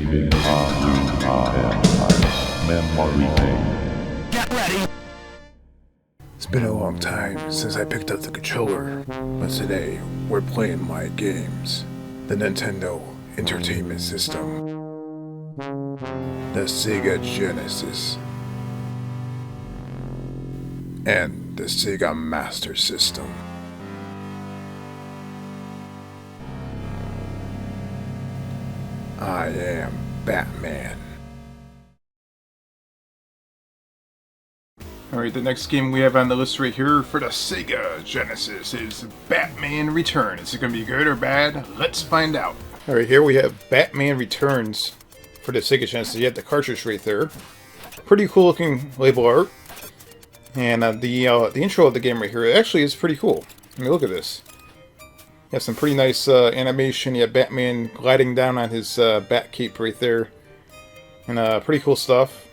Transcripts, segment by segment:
Saving Memory Lane. Get ready! It's been a long time since I picked up the controller, but today we're playing my games. The Nintendo Entertainment System, the Sega Genesis, and the Sega Master System. I am Batman. Alright, the next game we have on the list right here for the Sega Genesis is Batman Returns. Is it going to be good or bad? Let's find out. Alright, here we have Batman Returns for the Sega Genesis. You have the cartridge right there. Pretty cool looking label art. And the intro of the game right here actually is pretty cool. I mean, look at this. You have some pretty nice animation. You have Batman gliding down on his bat cape right there. And pretty cool stuff.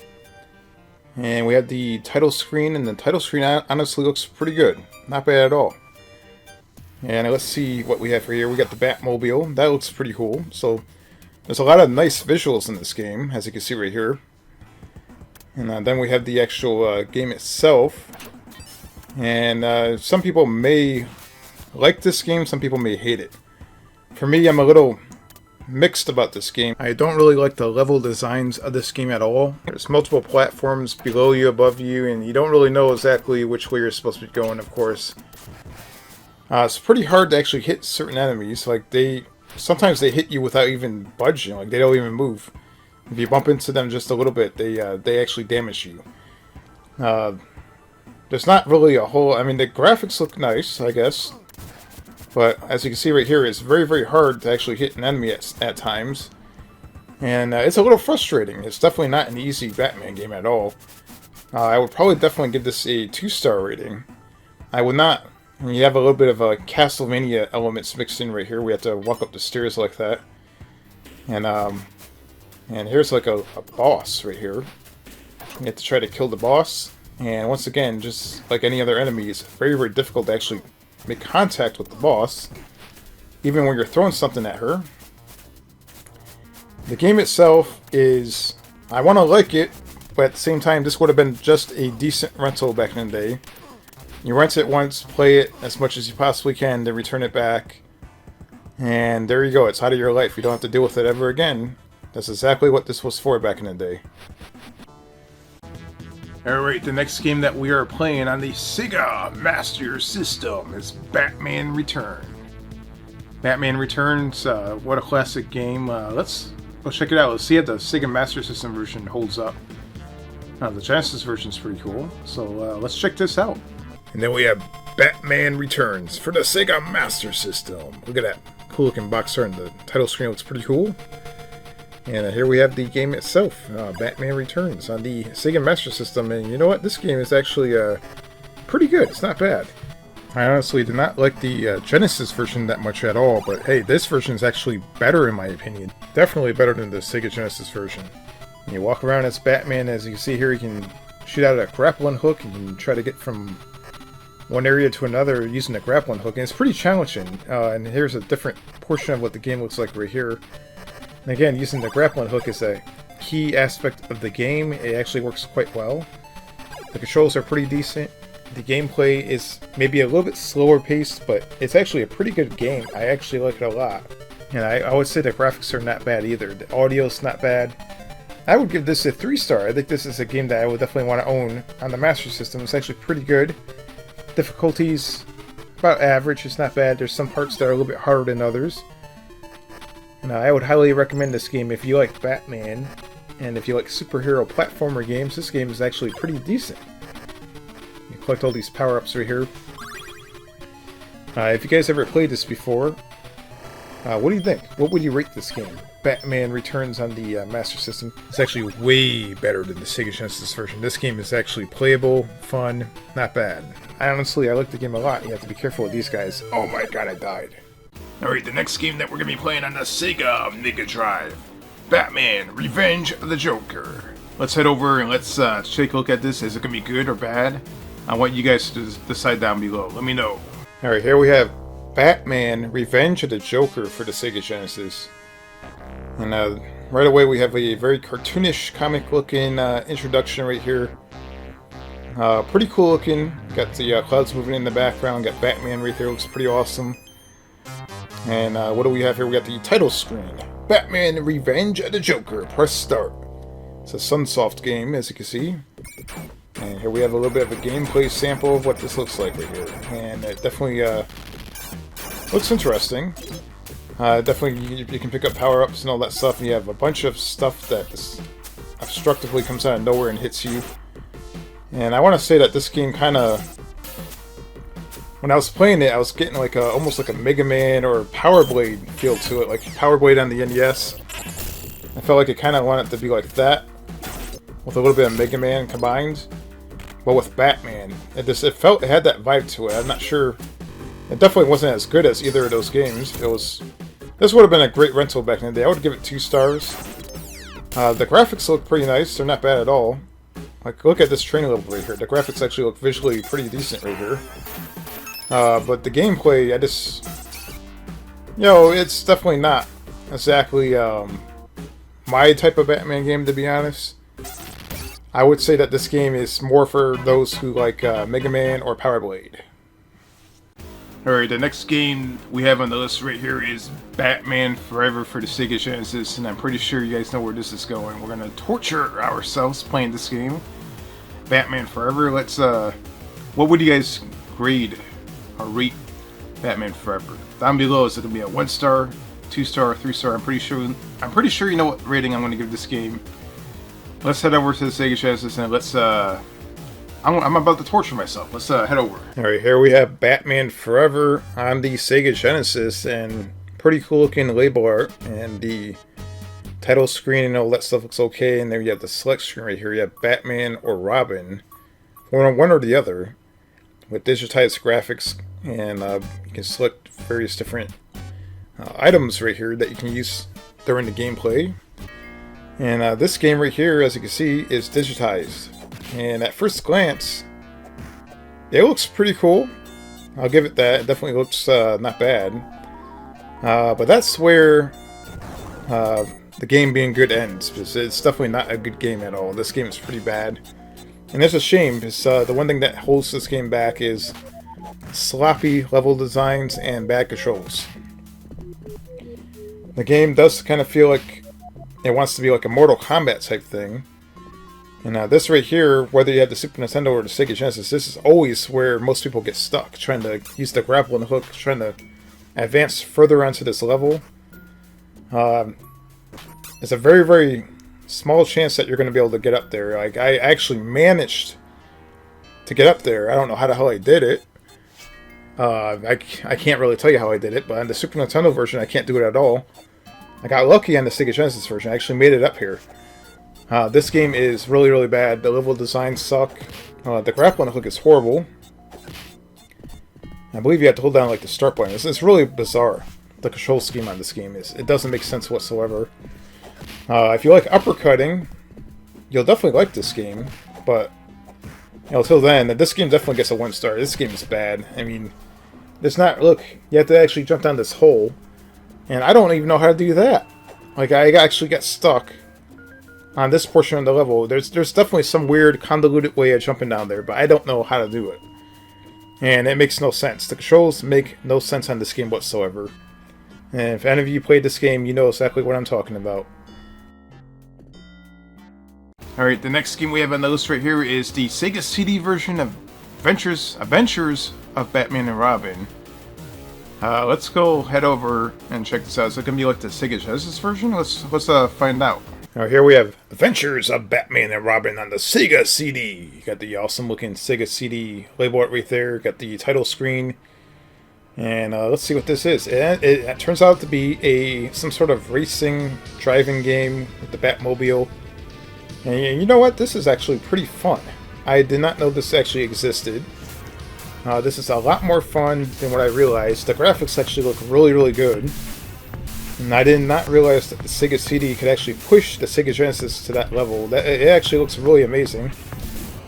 And we have the title screen, and the title screen honestly looks pretty good. Not bad at all. And let's see what we have for here. We got the Batmobile. That looks pretty cool. So there's a lot of nice visuals in this game, as you can see right here. And then we have the actual game itself. And some people may like this game, some people may hate it. For me, I'm a little mixed about this game. I don't really like the level designs of this game at all. There's multiple platforms below you, above you, and you don't really know exactly which way you're supposed to be going, of course. It's pretty hard to actually hit certain enemies. Like, sometimes they hit you without even budging, like they don't even move. If you bump into them just a little bit, they actually damage you. There's not really a whole... I mean, the graphics look nice, I guess. But as you can see right here, it's very, very hard to actually hit an enemy at times. And it's a little frustrating. It's definitely not an easy Batman game at all. I would probably definitely give this a 2-star rating. I would not... I mean, you have a little bit of a Castlevania elements mixed in right here. We have to walk up the stairs like that. And here's like a boss right here. You have to try to kill the boss. And once again, just like any other enemy, it's very, very difficult to actually make contact with the boss, even when you're throwing something at her. The game itself is... I want to like it, but at the same time, this would have been just a decent rental back in the day. You rent it once, play it as much as you possibly can, then return it back. And there you go, it's out of your life. You don't have to deal with it ever again. That's exactly what this was for back in the day. Alright, the next game that we are playing on the Sega Master System is Batman Returns. Batman Returns, what a classic game. Let's check it out. Let's see if the Sega Master System version holds up. The Genesis version is pretty cool, so let's check this out. And then we have Batman Returns for the Sega Master System. Look at that cool looking box art, and the title screen looks pretty cool. And here we have the game itself, Batman Returns, on the Sega Master System. And you know what? This game is actually pretty good. It's not bad. I honestly did not like the Genesis version that much at all. But hey, this version is actually better in my opinion. Definitely better than the Sega Genesis version. And you walk around as Batman. As you can see here, you can shoot out a grappling hook. And you can try to get from one area to another using a grappling hook. And it's pretty challenging. And here's a different portion of what the game looks like right here. And again, using the grappling hook is a key aspect of the game. It actually works quite well. The controls are pretty decent. The gameplay is maybe a little bit slower paced, but it's actually a pretty good game. I actually like it a lot. And I would say the graphics are not bad either. The audio's not bad. I would give this a 3-star. I think this is a game that I would definitely want to own on the Master System. It's actually pretty good. Difficulties about average. It's not bad. There's some parts that are a little bit harder than others. And I would highly recommend this game if you like Batman, and if you like superhero platformer games. This game is actually pretty decent. You collect all these power-ups right here. If you guys ever played this before, what do you think? What would you rate this game? Batman Returns on the Master System. It's actually way better than the Sega Genesis version. This game is actually playable, fun, not bad. I like the game a lot. You have to be careful with these guys. Oh my god, I died. Alright, the next game that we're going to be playing on the Sega Mega Drive. Batman, Revenge of the Joker. Let's head over and let's take a look at this. Is it going to be good or bad? I want you guys to decide down below. Let me know. Alright, here we have Batman, Revenge of the Joker for the Sega Genesis. And right away we have a very cartoonish, comic-looking introduction right here. Pretty cool looking. Got the clouds moving in the background. Got Batman right there. Looks pretty awesome. And what do we have here? We got the title screen. Batman Revenge of the Joker. Press start. It's a Sunsoft game, as you can see. And here we have a little bit of a gameplay sample of what this looks like right here. And it definitely looks interesting. Definitely you can pick up power-ups and all that stuff. And you have a bunch of stuff that just obstructively comes out of nowhere and hits you. And I want to say that this game kind of, when I was playing it, I was getting like almost like a Mega Man or Power Blade feel to it, like Power Blade on the NES. I felt like it kind of wanted to be like that, with a little bit of Mega Man combined, but with Batman. It had that vibe to it. I'm not sure. It definitely wasn't as good as either of those games. This would have been a great rental back in the day. I would give it 2 stars. The graphics look pretty nice. They're not bad at all. Like, look at this training level right here. The graphics actually look visually pretty decent right here. But the gameplay, it's definitely not exactly my type of Batman game, to be honest. I would say that this game is more for those who like Mega Man or Power Blade. Alright, the next game we have on the list right here is Batman Forever for the Sega Genesis, and I'm pretty sure you guys know where this is going. We're going to torture ourselves playing this game. Batman Forever. Let's, what would you guys grade or rate Batman Forever? Down below, is it going to be a 1 star, 2 star, 3 star? I'm pretty sure you know what rating I'm going to give this game. Let's head over to the Sega Genesis and let's, I'm about to torture myself. Let's head over. Alright, here we have Batman Forever on the Sega Genesis, and pretty cool looking label art, and the title screen and all that stuff looks okay. And then you have the select screen right here. You have Batman or Robin, one or the other, with digitized graphics, and you can select various different items right here that you can use during the gameplay. And this game right here, as you can see, is digitized. And at first glance, it looks pretty cool. I'll give it that. It definitely looks not bad. But that's where the game being good ends, because it's definitely not a good game at all. This game is pretty bad. And it's a shame, because the one thing that holds this game back is sloppy level designs and bad controls. The game does kind of feel like it wants to be like a Mortal Kombat type thing. And this right here, whether you have the Super Nintendo or the Sega Genesis, this is always where most people get stuck, trying to use the grapple and the hook, trying to advance further onto this level. It's a very, very small chance that you're going to be able to get up there. Like, I actually managed to get up there. I don't know how the hell I did it. I can't really tell you how I did it, but on the Super Nintendo version, I can't do it at all. I got lucky on the Sega Genesis version. I actually made it up here. This game is really, really bad. The level designs suck. The grapple and the hook is horrible. I believe you have to hold down like the start button. It's really bizarre. The control scheme on this game it doesn't make sense whatsoever. If you like uppercutting, you'll definitely like this game. But until then, this game definitely gets a 1 star. This game is bad. I mean, there's not. Look, you have to actually jump down this hole, and I don't even know how to do that. Like, I actually got stuck on this portion of the level. There's definitely some weird convoluted way of jumping down there, but I don't know how to do it. And it makes no sense. The controls make no sense on this game whatsoever. And if any of you played this game, you know exactly what I'm talking about. Alright, the next game we have on the list right here is the Sega CD version of Adventures of Batman and Robin. Let's go head over and check this out. Is it going to be like the Sega Genesis version? Let's find out. Now here we have Adventures of Batman and Robin on the Sega CD. You got the awesome looking Sega CD label art right there. Got the title screen. And let's see what this is. It turns out to be some sort of racing driving game with the Batmobile. And you know what? This is actually pretty fun. I did not know this actually existed. This is a lot more fun than what I realized. The graphics actually look really, really good. And I did not realize that the Sega CD could actually push the Sega Genesis to that level. It actually looks really amazing.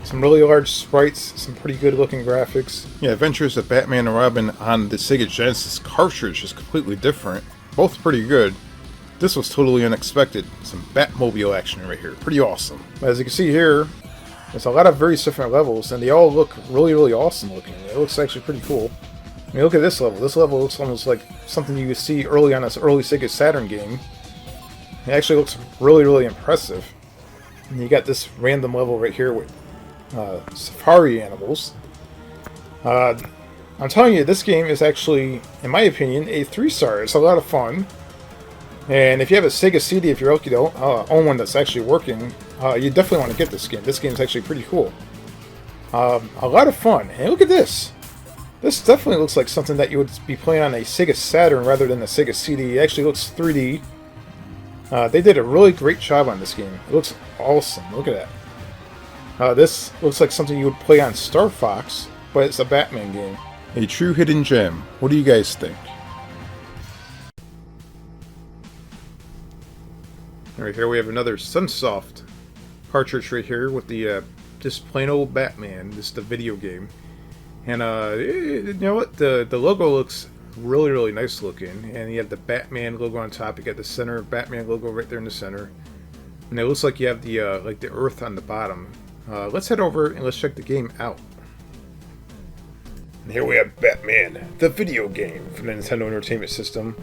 Some really large sprites, some pretty good looking graphics. Yeah, Adventures of Batman and Robin on the Sega Genesis cartridge is completely different. Both pretty good. This was totally unexpected. Some Batmobile action right here. Pretty awesome. As you can see here, there's a lot of very different levels, and they all look really, really awesome looking. It looks actually pretty cool. I mean, look at this level. This level looks almost like something you would see early on this early Sega Saturn game. It actually looks really, really impressive. And you got this random level right here with safari animals. I'm telling you, this game is actually, in my opinion, a 3-star. It's a lot of fun. And if you have a Sega CD, if you're lucky to own one that's actually working, you definitely want to get this game. This game is actually pretty cool. A lot of fun. And look at this. This definitely looks like something that you would be playing on a Sega Saturn rather than a Sega CD. It actually looks 3D. They did a really great job on this game. It looks awesome. Look at that. This looks like something you would play on Star Fox, but it's a Batman game. A true hidden gem. What do you guys think? Alright, here we have another Sunsoft cartridge right here with the just plain old Batman. This is the video game. And you know what? The logo looks really, really nice looking. And you have the Batman logo on top. You got the center Batman logo right there in the center. And it looks like you have the like the Earth on the bottom. Let's head over and let's check the game out. And here we have Batman, the video game from the Nintendo Entertainment System.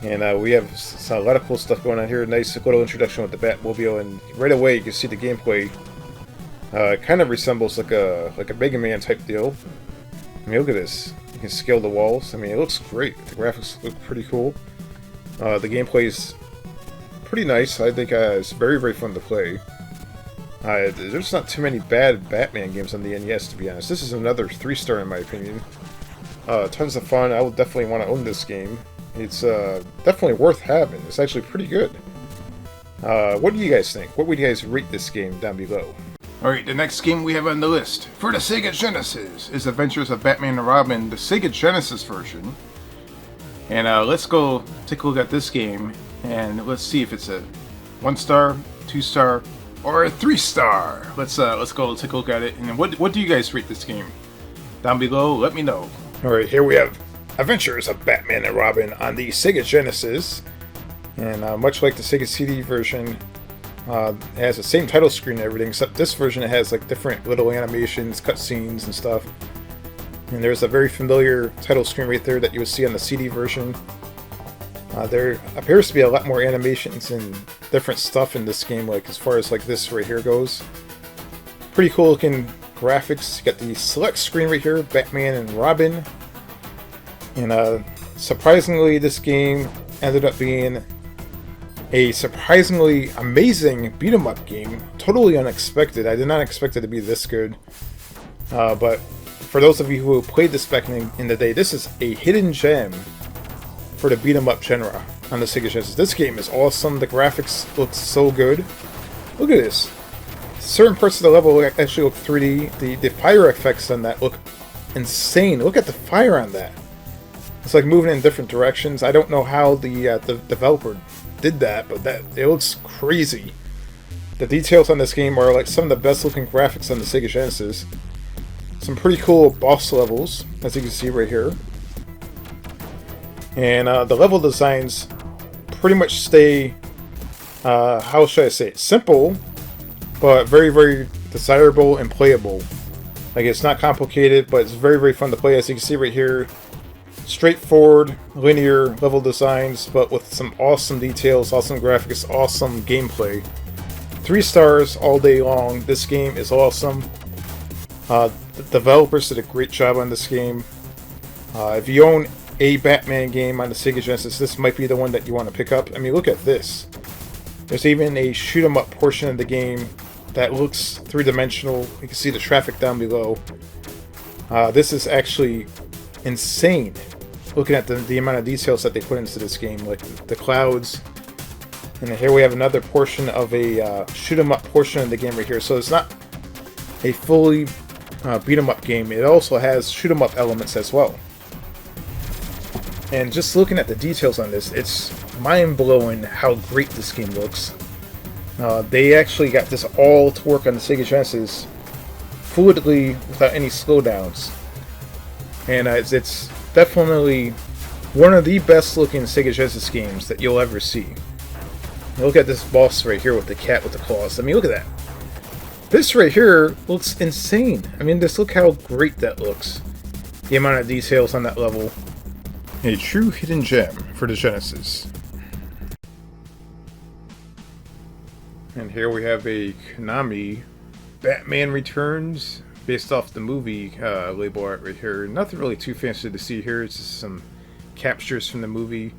And we have a lot of cool stuff going on here. Nice little introduction with the Batmobile, and right away you can see the gameplay. It kind of resembles like a Mega Man type deal. I mean, look at this. You can scale the walls. I mean, it looks great. The graphics look pretty cool. The gameplay is pretty nice. I think it's very, very fun to play. There's not too many bad Batman games on the NES, to be honest. This is another 3-star in my opinion. Tons of fun. I will definitely want to own this game. It's definitely worth having. It's actually pretty good. What do you guys think? What would you guys rate this game down below? Alright, the next game we have on the list for the Sega Genesis is Adventures of Batman and Robin, the Sega Genesis version. And let's go take a look at this game, and let's see if it's a 1-star, 2-star, or a 3-star. Let's go take a look at it. And what do you guys rate this game? Down below, let me know. Alright, here we have Adventures of Batman and Robin on the Sega Genesis. And much like the Sega CD version, it has the same title screen and everything, except this version it has like different little animations, cutscenes, and stuff. And there's a very familiar title screen right there that you would see on the CD version. There appears to be a lot more animations and different stuff in this game, like as far as like this right here goes. Pretty cool looking graphics. You got the select screen right here, Batman and Robin. And surprisingly, this game ended up being a surprisingly amazing beat-em-up game. Totally unexpected. I did not expect it to be this good. But for those of you who played this back in the day, this is a hidden gem for the beat-em-up genre on the Sega Genesis. This game is awesome. The graphics look so good. Look at this. Certain parts of the level actually look 3D. The fire effects on that look insane. Look at the fire on that. It's like moving in different directions. I don't know how the developer did that, but it looks crazy. The details on this game are like some of the best looking graphics on the Sega Genesis. Some pretty cool boss levels, as you can see right here. And the level designs pretty much stay, how should I say it, simple, but very, very desirable and playable. Like, it's not complicated, but it's very, very fun to play. As you can see right here, straightforward, linear level designs, but with some awesome details, awesome graphics, awesome gameplay. 3 stars all day long. This game is awesome. The developers did a great job on this game. If you own a Batman game on the Sega Genesis, this might be the one that you want to pick up. I mean, look at this. There's even a shoot-'em-up portion of the game that looks three-dimensional. You can see the traffic down below. This is actually insane. Looking at the amount of details that they put into this game, like the clouds. And here we have another portion of a shoot-'em-up portion of the game right here. So it's not a fully beat-'em-up game. It also has shoot-'em-up elements as well. And just looking at the details on this, it's mind-blowing how great this game looks. They actually got this all to work on the Sega Genesis fluidly without any slowdowns. And it's definitely One of the best looking Sega Genesis games that you'll ever see. Look at this boss right here with the cat with the claws. I mean, look at that. This right here looks insane. I mean, just look how great that looks. The amount of details on that level. A true hidden gem for the Genesis. And here we have a Konami Batman Returns based off the movie label art right here. Nothing really too fancy to see here. It's just some captures from the movie.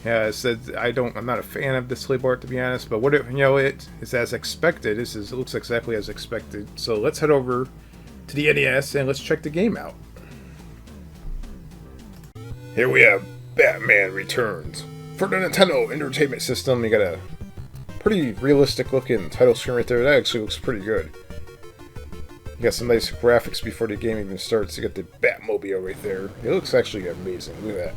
Yeah, it said I'm not a fan of this label art, to be honest, but what it is as expected. It looks exactly as expected. So let's head over to the NES and let's check the game out. Here we have Batman Returns for the Nintendo Entertainment System. You got a pretty realistic looking title screen right there. That actually looks pretty good. You got some nice graphics before the game even starts. You got the Batmobile right there. It looks actually amazing. Look at that.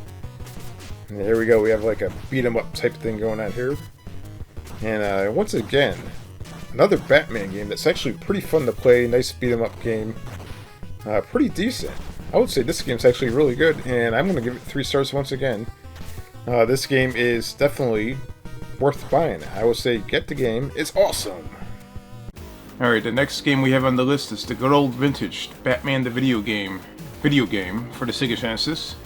And here we go. We have like a beat 'em up type thing going on here. And once again, another Batman game that's actually pretty fun to play. Nice beat 'em up game. Pretty decent. I would say this game's actually really good, and I'm going to give it 3 stars once again. This game is definitely worth buying. I would say get the game. It's awesome. Alright, the next game we have on the list is the good old vintage Batman the video game for the Sega Genesis.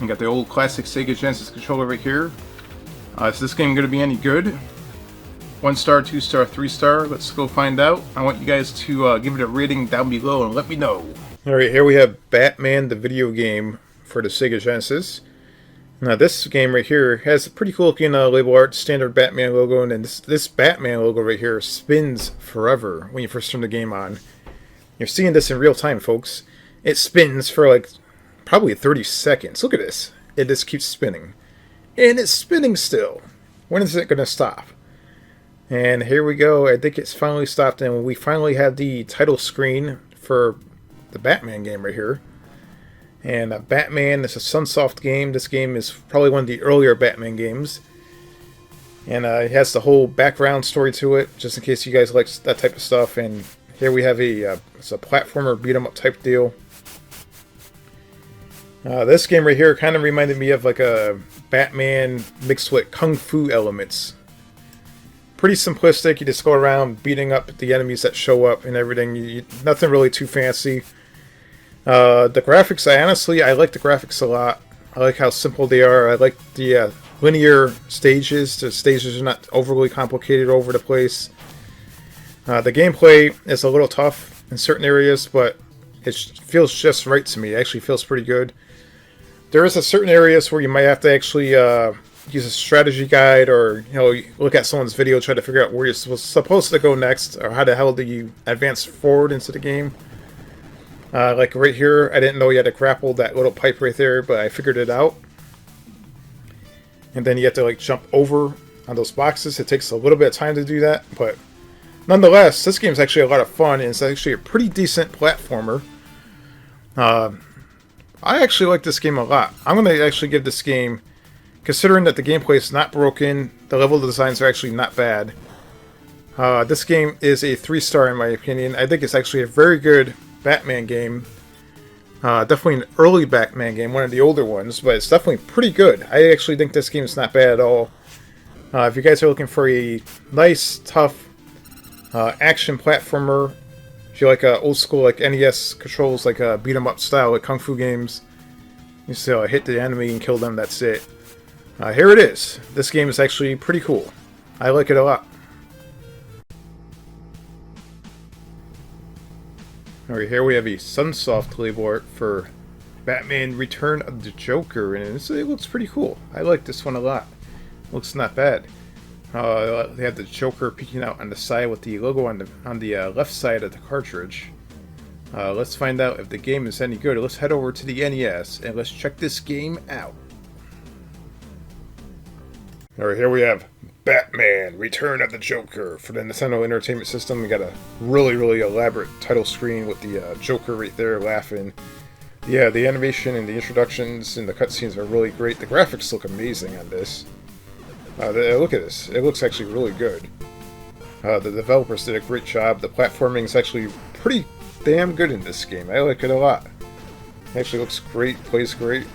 You got the old classic Sega Genesis controller right here. Is this game going to be any good? 1 star, 2 star, 3 star? Let's go find out. I want you guys to give it a rating down below and let me know. Alright, here we have Batman the video game for the Sega Genesis. Now this game right here has a pretty cool looking label art, standard Batman logo, and then this Batman logo right here spins forever when you first turn the game on. You're seeing this in real time, folks. It spins for like probably 30 seconds. Look at this. It just keeps spinning. And it's spinning still. When is it going to stop? And here we go. I think it's finally stopped, and we finally have the title screen for the Batman game right here. And Batman is a Sunsoft game. This game is probably one of the earlier Batman games. And it has the whole background story to it, just in case you guys like that type of stuff. And here we have it's a platformer beat 'em up type deal. This game right here kind of reminded me of like a Batman mixed with Kung Fu elements. Pretty simplistic. You just go around beating up the enemies that show up and everything. Nothing really too fancy. The graphics, I like the graphics a lot. I like how simple they are. I like the linear stages. The stages are not overly complicated over the place. The gameplay is a little tough in certain areas, but it feels just right to me. It actually feels pretty good. There is a certain areas where you might have to actually use a strategy guide, or look at someone's video, try to figure out where you're supposed to go next, or how the hell do you advance forward into the game. Like right here, I didn't know you had to grapple that little pipe right there, but I figured it out. And then you have to like jump over on those boxes. It takes a little bit of time to do that, but nonetheless, this game's actually a lot of fun, and it's actually a pretty decent platformer. I actually like this game a lot. I'm going to actually give this game, considering that the gameplay is not broken, the level designs are actually not bad. This game is a 3 star in my opinion. I think it's actually a very good Batman game. Definitely an early Batman game, one of the older ones, but it's definitely pretty good. I actually think this game is not bad at all. If you guys are looking for a nice, tough action platformer, if you like old school like NES controls, like beat 'em up style, like Kung Fu games, you just hit the enemy and kill them, that's it. Here it is. This game is actually pretty cool. I like it a lot. Alright, here we have a Sunsoft label art for Batman Return of the Joker, and it looks pretty cool. I like this one a lot. Looks not bad. They have the Joker peeking out on the side with the logo on the left side of the cartridge. Let's find out if the game is any good. Let's head over to the NES and let's check this game out. Alright, here we have Batman Return of the Joker for the Nintendo Entertainment System. We got a really elaborate title screen with the Joker right there laughing. Yeah, the animation and the introductions and the cutscenes are really great. The graphics look amazing on this. Look at this. It looks actually really good. The developers did a great job. The platforming is actually pretty damn good in this game. I like it a lot. It actually looks great, plays great.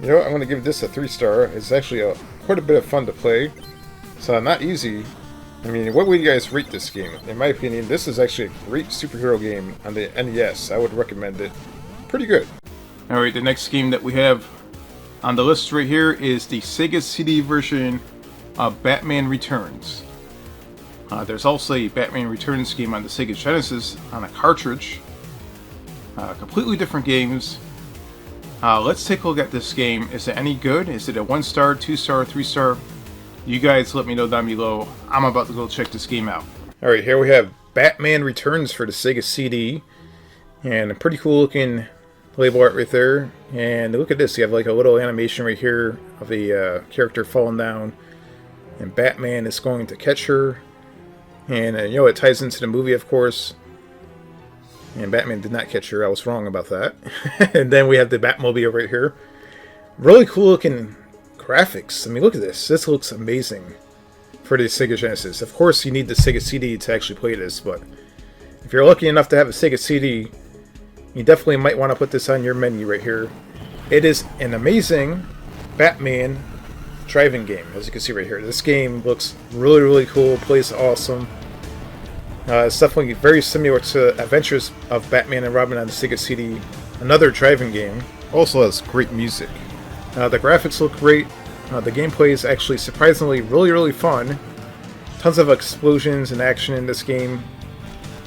You know what? I'm going to give this a 3-star. It's actually quite a bit of fun to play. It's not easy. I mean, what would you guys rate this game? In my opinion, this is actually a great superhero game on the NES. I would recommend it. Pretty good. Alright, the next game that we have on the list right here is the Sega CD version of Batman Returns. There's also a Batman Returns game on the Sega Genesis on a cartridge. Completely different games. Let's take a look at this game. Is it any good? Is it a 1-star, 2-star, 3-star? You guys let me know down below. I'm about to go check this game out. Alright, here we have Batman Returns for the Sega CD. And a pretty cool looking label art right there. And look at this. You have like a little animation right here of a character falling down. And Batman is going to catch her. And you know, it ties into the movie, of course. And Batman did not catch her. I was wrong about that. And then we have the Batmobile right here. Really cool looking graphics. I mean, look at this. This looks amazing for the Sega Genesis. Of course, you need the Sega CD to actually play this, but if you're lucky enough to have a Sega CD, you definitely might want to put this on your menu right here. It is an amazing Batman driving game, as you can see right here. This game looks really, really cool. Plays awesome. It's definitely very similar to Adventures of Batman and Robin on the Sega CD. Another driving game. Also has great music. The graphics look great. The gameplay is actually surprisingly really, really fun. Tons of explosions and action in this game.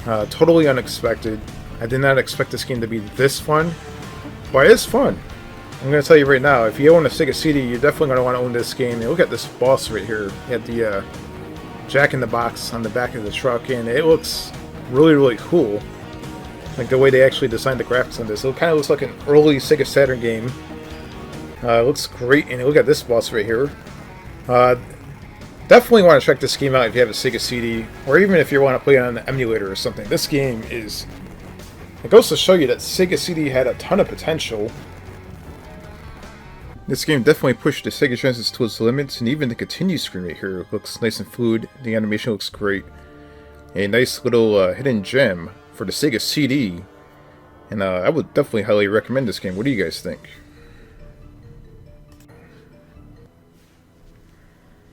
Totally unexpected. I did not expect this game to be this fun, but it's fun. I'm going to tell you right now, if you own a Sega CD, you're definitely going to want to own this game. And look at this boss right here. You have the Jack-in-the-Box on the back of the truck, and it looks really, really cool. Like the way they actually designed the graphics on this. It kind of looks like an early Sega Saturn game. It looks great, and look at this boss right here. Definitely want to check this game out if you have a Sega CD, or even if you want to play it on an emulator or something. This game is... It goes to show you that Sega CD had a ton of potential. This game definitely pushed the Sega Genesis to its limits, and even the continue screen right here looks nice and fluid. The animation looks great. A nice little hidden gem for the Sega CD. And I would definitely highly recommend this game. What do you guys think?